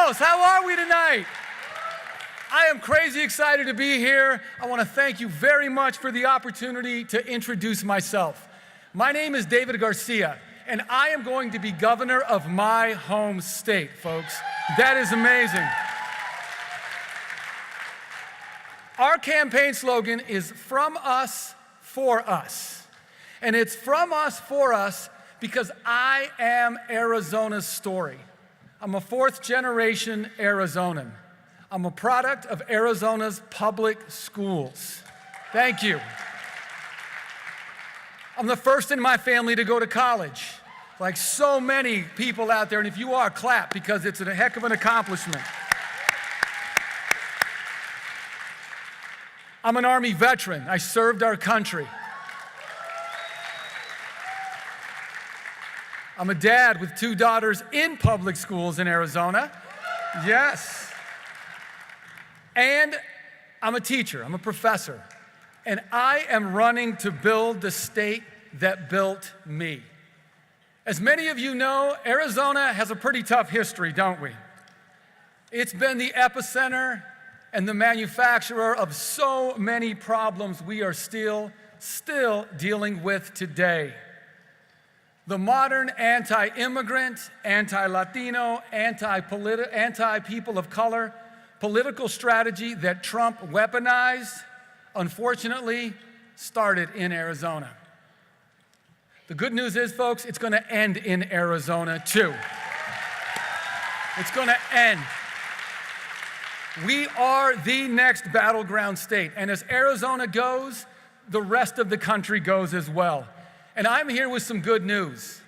house. How are we tonight? I am crazy excited to be here. I want to thank you very much for the opportunity to introduce myself. My name is David Garcia, and I am going to be governor of my home state, folks. That is amazing. Our campaign slogan is "From Us, For Us." And it's from us, for us, because I am Arizona's story. I'm a fourth-generation Arizonan. I'm a product of Arizona's public schools. Thank you. I'm the first in my family to go to college, like so many people out there, and if you are, clap, because it's a heck of an accomplishment. I'm an Army veteran. I served our country. I'm a dad with 2 daughters in public schools in Arizona. Yes. And I'm a teacher, I'm a professor. And I am running to build the state that built me. As many of you know, Arizona has a pretty tough history, don't we? It's been the epicenter and the manufacturer of so many problems we are still dealing with today. The modern anti-immigrant, anti-Latino, anti-people of color political strategy that Trump weaponized, unfortunately, started in Arizona. The good news is, folks, it's going to end in Arizona, too. It's going to end. We are the next battleground state, and as Arizona goes, the rest of the country goes as well. And I'm here with some good news.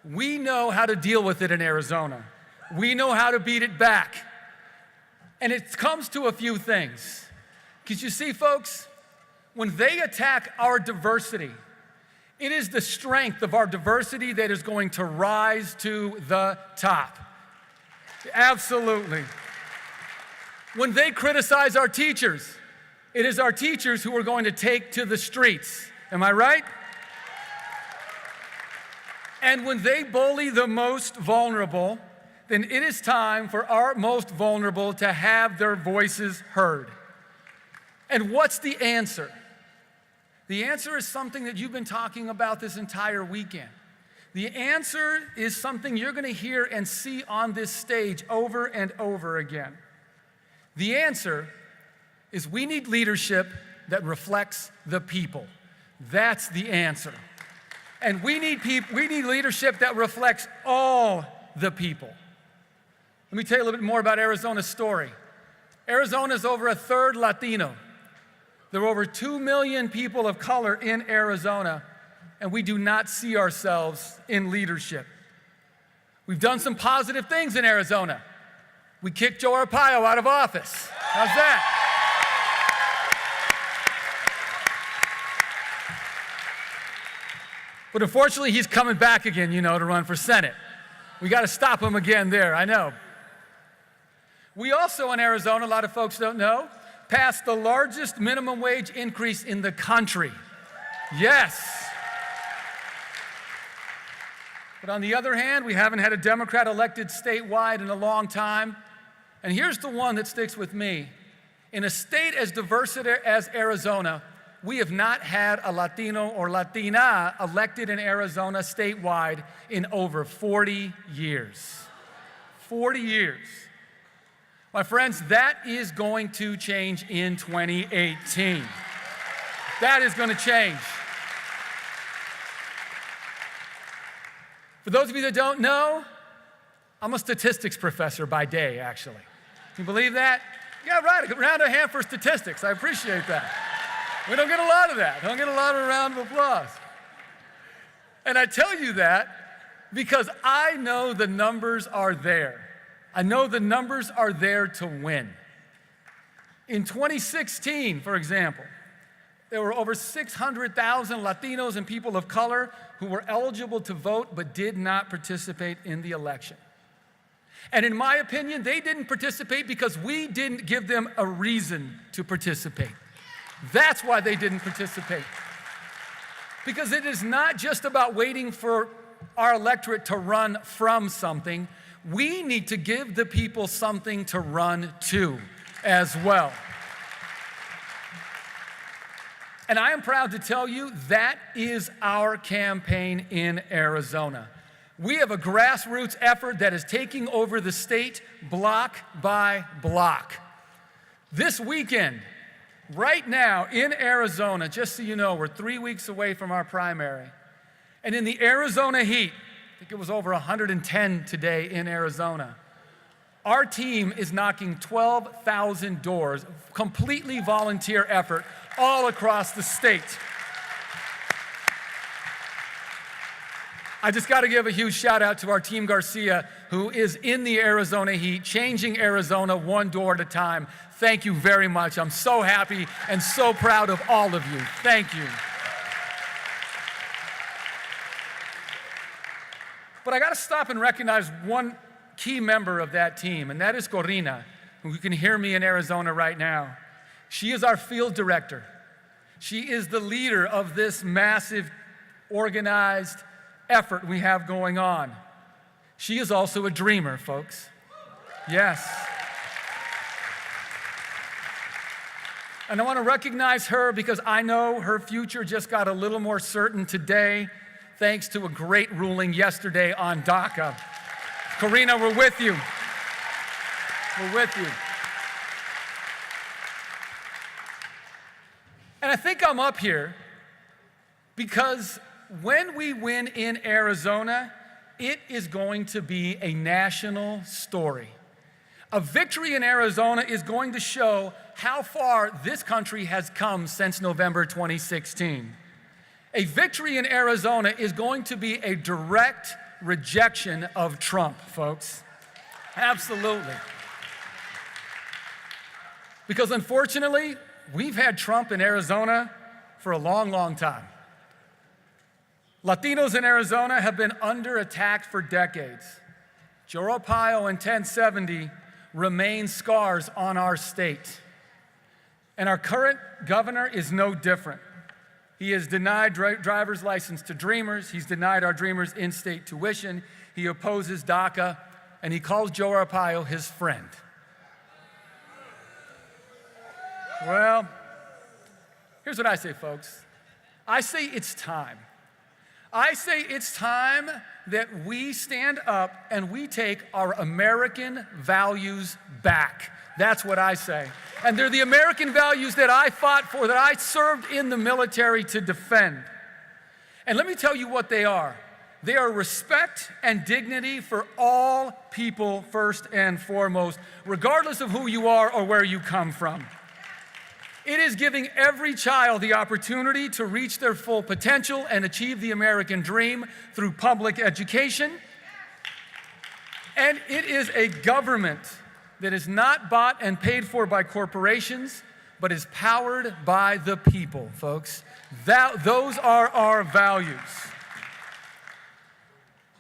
We know how to deal with it in Arizona. We know how to beat it back. And it comes to a few things. Because you see, folks, when they attack our diversity, it is the strength of our diversity that is going to rise to the top. Absolutely. When they criticize our teachers, it is our teachers who are going to take to the streets. Am I right? And when they bully the most vulnerable, then it is time for our most vulnerable to have their voices heard. And what's the answer? The answer is something that you've been talking about this entire weekend. The answer is something you're going to hear and see on this stage over and over again. The answer is we need leadership that reflects the people. That's the answer. And we need leadership that reflects all the people. Let me tell you a little bit more about Arizona's story. Arizona is over 1/3 Latino. There are over 2 million people of color in Arizona, and we do not see ourselves in leadership. We've done some positive things in Arizona. We kicked Joe Arpaio out of office. How's that? But unfortunately, he's coming back again, to run for Senate. We got to stop him again there, I know. We also in Arizona, a lot of folks don't know, passed the largest minimum wage increase in the country. Yes. But on the other hand, we haven't had a Democrat elected statewide in a long time. And here's the one that sticks with me. In a state as diverse as Arizona, we have not had a Latino or Latina elected in Arizona statewide in over 40 years. 40 years. My friends, that is going to change in 2018. That is going to change. For those of you that don't know, I'm a statistics professor by day, actually. Can you believe that? Yeah, right. A round of hand for statistics. I appreciate that. We don't get a lot of that. Don't get a lot of round of applause. And I tell you that because I know the numbers are there. I know the numbers are there to win. In 2016, for example, there were over 600,000 Latinos and people of color who were eligible to vote but did not participate in the election. And in my opinion, they didn't participate because we didn't give them a reason to participate. That's why they didn't participate. Because it is not just about waiting for our electorate to run from something, we need to give the people something to run to as well. And I am proud to tell you that is our campaign in Arizona. We have a grassroots effort that is taking over the state block by block. This weekend, right now in Arizona, just so you know, we're 3 weeks away from our primary. And in the Arizona heat, I think it was over 110 today in Arizona, our team is knocking 12,000 doors, completely volunteer effort all across the state. I just got to give a huge shout out to our team Garcia, who is in the Arizona heat, changing Arizona one door at a time. Thank you very much. I'm so happy and so proud of all of you. Thank you. But I got to stop and recognize one key member of that team, and that is Corina, who can hear me in Arizona right now. She is our field director. She is the leader of this massive, organized effort we have going on. She is also a dreamer, folks. Yes. And I want to recognize her because I know her future just got a little more certain today, thanks to a great ruling yesterday on DACA. Corina, we're with you. We're with you. And I think I'm up here because when we win in Arizona, it is going to be a national story. A victory in Arizona is going to show how far this country has come since November 2016. A victory in Arizona is going to be a direct rejection of Trump, folks. Absolutely. Because unfortunately, we've had Trump in Arizona for a long, long time. Latinos in Arizona have been under attack for decades. Joe Arpaio and 1070 remain scars on our state. And our current governor is no different. He has denied driver's license to Dreamers. He's denied our Dreamers in-state tuition. He opposes DACA, and he calls Joe Arpaio his friend. Well, here's what I say, folks. I say it's time. I say it's time that we stand up and we take our American values back. That's what I say. And they're the American values that I fought for, that I served in the military to defend. And let me tell you what they are. They are respect and dignity for all people first and foremost, regardless of who you are or where you come from. It is giving every child the opportunity to reach their full potential and achieve the American dream through public education. And it is a government that is not bought and paid for by corporations, but is powered by the people, folks. Those are our values.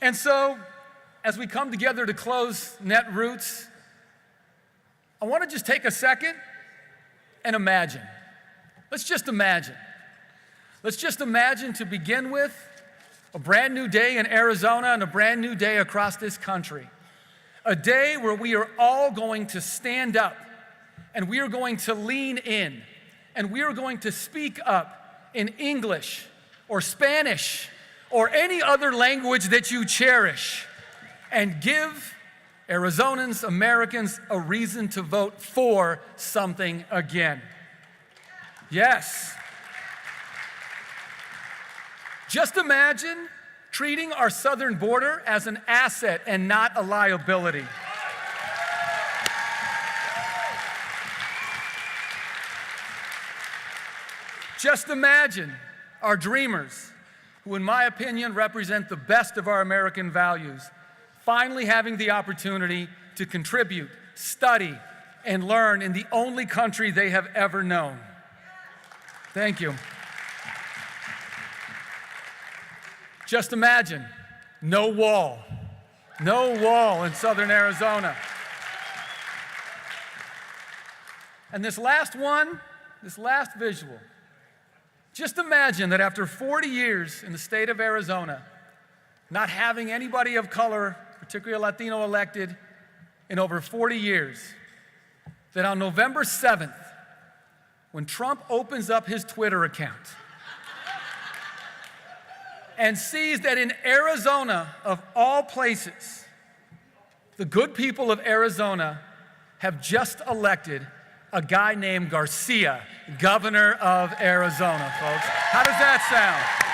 And so, as we come together to close Netroots, I want to just take a second and imagine. Let's just imagine. Let's just imagine, to begin with, a brand new day in Arizona and a brand new day across this country. A day where we are all going to stand up and we are going to lean in and we are going to speak up in English or Spanish or any other language that you cherish and give Arizonans, Americans, a reason to vote for something again. Yes. Just imagine treating our southern border as an asset and not a liability. Just imagine our Dreamers, who in my opinion represent the best of our American values, finally having the opportunity to contribute, study, and learn in the only country they have ever known. Thank you. Just imagine, no wall in southern Arizona. And this last visual, just imagine that after 40 years in the state of Arizona, not having anybody of color, particularly a Latino, elected in over 40 years, that on November 7th, when Trump opens up his Twitter account and sees that in Arizona, of all places, the good people of Arizona have just elected a guy named Garcia, governor of Arizona, folks. How does that sound?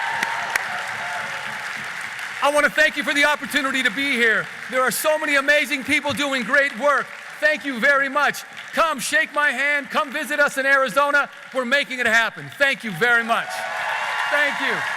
I want to thank you for the opportunity to be here. There are so many amazing people doing great work. Thank you very much. Come shake my hand. Come visit us in Arizona. We're making it happen. Thank you very much. Thank you.